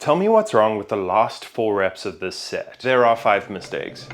Tell me what's wrong with the last 4 reps of this set. There are 5 mistakes.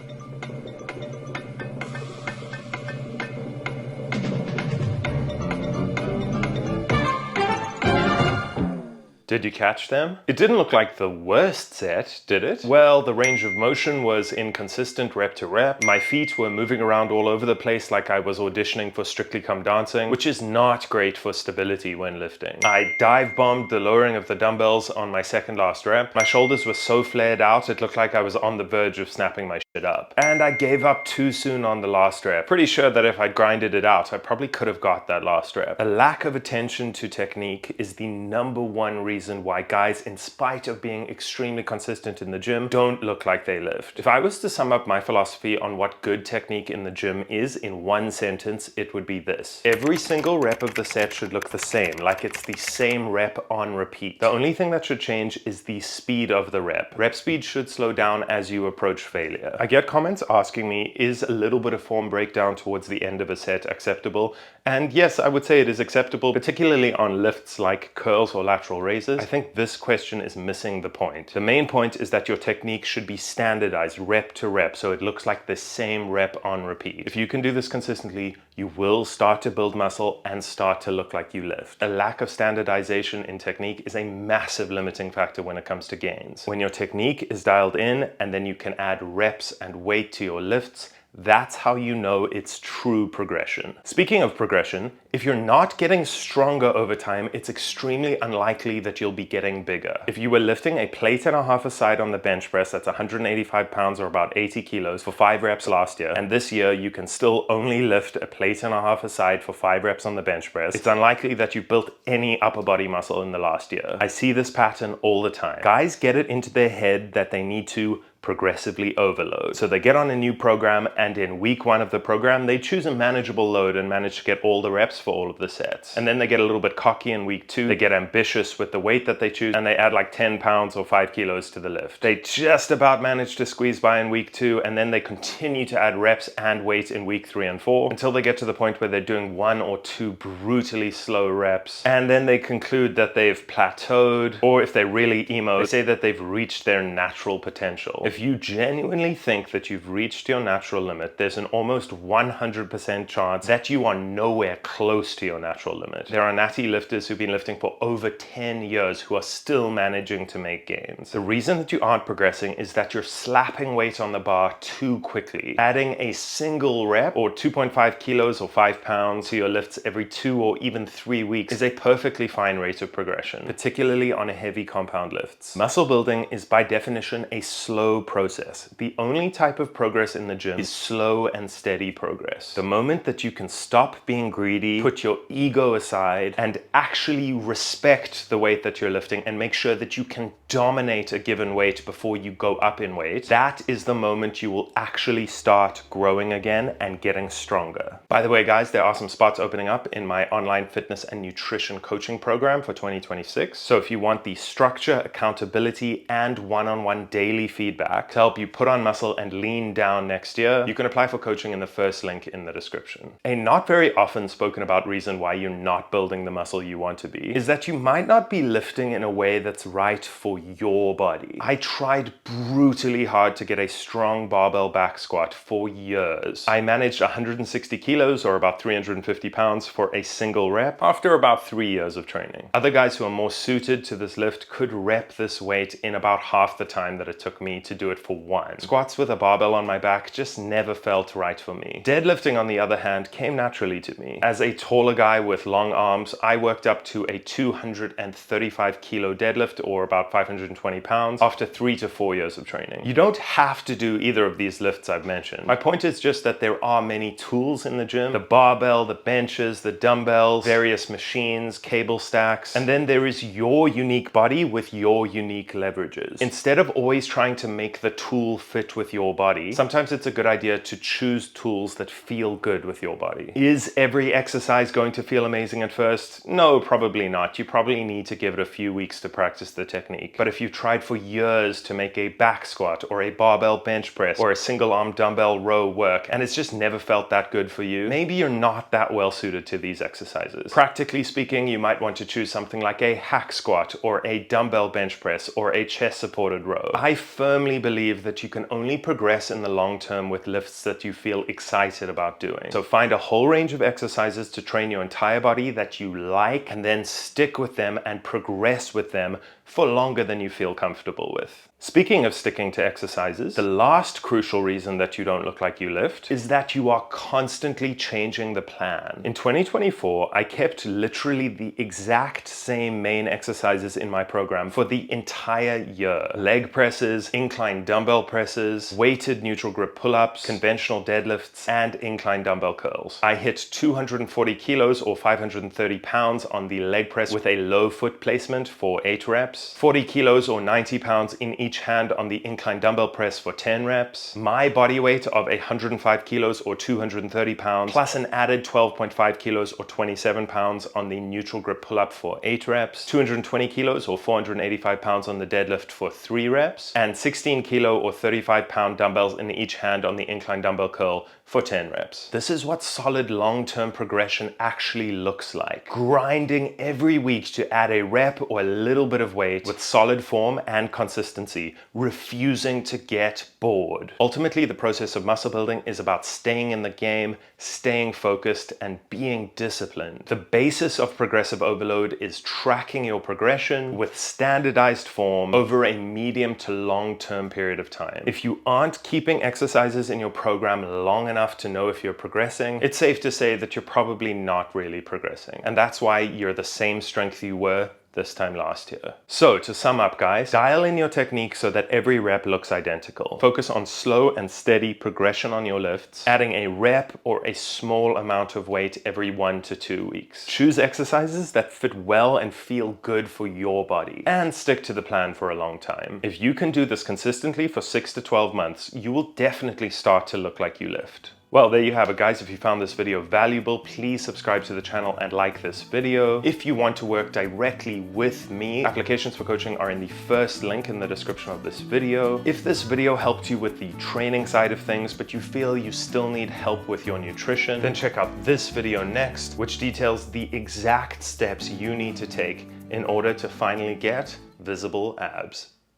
Did you catch them? It didn't look like the worst set, did it? Well, the range of motion was inconsistent rep to rep. My feet were moving around all over the place like I was auditioning for Strictly Come Dancing, which is not great for stability when lifting. I dive bombed the lowering of the dumbbells on my second last rep. My shoulders were so flared out, it looked like I was on the verge of snapping my shit up. And I gave up too soon on the last rep. Pretty sure that if I'd grinded it out, I probably could have got that last rep. A lack of attention to technique is the #1 reason why guys, in spite of being extremely consistent in the gym, don't look like they lift. If I was to sum up my philosophy on what good technique in the gym is in one sentence, it would be this. Every single rep of the set should look the same, like it's the same rep on repeat. The only thing that should change is the speed of the rep. Rep speed should slow down as you approach failure. I get comments asking me, is a little bit of form breakdown towards the end of a set acceptable? And yes, I would say it is acceptable, particularly on lifts like curls or lateral raises. I think this question is missing the point. The main point is that your technique should be standardized rep to rep, so it looks like the same rep on repeat. If you can do this consistently, you will start to build muscle and start to look like you lift. A lack of standardization in technique is a massive limiting factor when it comes to gains. When your technique is dialed in and then you can add reps and weight to your lifts, that's how you know it's true progression. Speaking of progression, if you're not getting stronger over time, it's extremely unlikely that you'll be getting bigger. If you were lifting a plate and a half a side on the bench press, that's 185 pounds or about 80 kilos for 5 reps last year, and this year you can still only lift a plate and a half a side for 5 reps on the bench press, it's unlikely that you've built any upper body muscle in the last year. I see this pattern all the time. Guys get it into their head that they need to progressively overload. So they get on a new program, and in week 1 of the program, they choose a manageable load and manage to get all the reps for all of the sets. And then they get a little bit cocky in week 2, they get ambitious with the weight that they choose, and they add like 10 pounds or 5 kilos to the lift. They just about manage to squeeze by in week 2, and then they continue to add reps and weight in week 3 and 4, until they get to the point where they're doing 1 or 2 brutally slow reps, and then they conclude that they've plateaued, or if they're really emo, they say that they've reached their natural potential. If you genuinely think that you've reached your natural limit, there's an almost 100% chance that you are nowhere close to your natural limit. There are natty lifters who've been lifting for over 10 years who are still managing to make gains. The reason that you aren't progressing is that you're slapping weight on the bar too quickly. Adding a single rep or 2.5 kilos or 5 pounds to your lifts every 2 or even 3 weeks is a perfectly fine rate of progression, particularly on heavy compound lifts. Muscle building is by definition a slow process. The only type of progress in the gym is slow and steady progress. The moment that you can stop being greedy, put your ego aside, and actually respect the weight that you're lifting and make sure that you can dominate a given weight before you go up in weight, that is the moment you will actually start growing again and getting stronger. By the way, guys, there are some spots opening up in my online fitness and nutrition coaching program for 2026. So if you want the structure, accountability, and one-on-one daily feedback to help you put on muscle and lean down next year, you can apply for coaching in the first link in the description. A not very often spoken about reason why you're not building the muscle you want to be is that you might not be lifting in a way that's right for your body. I tried brutally hard to get a strong barbell back squat for years. I managed 160 kilos or about 350 pounds for a single rep after about 3 years of training. Other guys who are more suited to this lift could rep this weight in about half the time that it took me to do it for 1. Squats with a barbell on my back just never felt right for me. Deadlifting, on the other hand, came naturally to me. As a taller guy with long arms, I worked up to a 235 kilo deadlift or about 520 pounds after 3 to 4 years of training. You don't have to do either of these lifts I've mentioned. My point is just that there are many tools in the gym: the barbell, the benches, the dumbbells, various machines, cable stacks, and then there is your unique body with your unique leverages. Instead of always trying to make make the tool fit with your body, sometimes it's a good idea to choose tools that feel good with your body. Is every exercise going to feel amazing at first? No, probably not. You probably need to give it a few weeks to practice the technique. But if you've tried for years to make a back squat or a barbell bench press or a single arm dumbbell row work and it's just never felt that good for you, maybe you're not that well suited to these exercises. Practically speaking, you might want to choose something like a hack squat or a dumbbell bench press or a chest supported row. I firmly believe that you can only progress in the long term with lifts that you feel excited about doing. So find a whole range of exercises to train your entire body that you like, and then stick with them and progress with them for longer than you feel comfortable with. Speaking of sticking to exercises, the last crucial reason that you don't look like you lift is that you are constantly changing the plan. In 2024, I kept literally the exact same main exercises in my program for the entire year. Leg presses, incline dumbbell presses, weighted neutral grip pull-ups, conventional deadlifts, and incline dumbbell curls. I hit 240 kilos or 530 pounds on the leg press with a low foot placement for 8 reps, 40 kilos or 90 pounds in each hand on the incline dumbbell press for 10 reps, my body weight of 105 kilos or 230 pounds, plus an added 12.5 kilos or 27 pounds on the neutral grip pull-up for 8 reps, 220 kilos or 485 pounds on the deadlift for 3 reps, and 16 kilo or 35 pound dumbbells in each hand on the incline dumbbell curl for 10 reps. This is what solid long-term progression actually looks like. Grinding every week to add a rep or a little bit of weight with solid form and consistency, refusing to get bored. Ultimately, the process of muscle building is about staying in the game, staying focused, and being disciplined. The basis of progressive overload is tracking your progression with standardized form over a medium to long-term period of time. If you aren't keeping exercises in your program long enough to know if you're progressing, it's safe to say that you're probably not really progressing. And that's why you're the same strength you were this time last year. So to sum up, guys, dial in your technique so that every rep looks identical. Focus on slow and steady progression on your lifts, adding a rep or a small amount of weight every 1 to 2 weeks. Choose exercises that fit well and feel good for your body, and stick to the plan for a long time. If you can do this consistently for 6 to 12 months, you will definitely start to look like you lift. Well, there you have it, guys. If you found this video valuable, please subscribe to the channel and like this video. If you want to work directly with me, applications for coaching are in the first link in the description of this video. If this video helped you with the training side of things, but you feel you still need help with your nutrition, then check out this video next, which details the exact steps you need to take in order to finally get visible abs.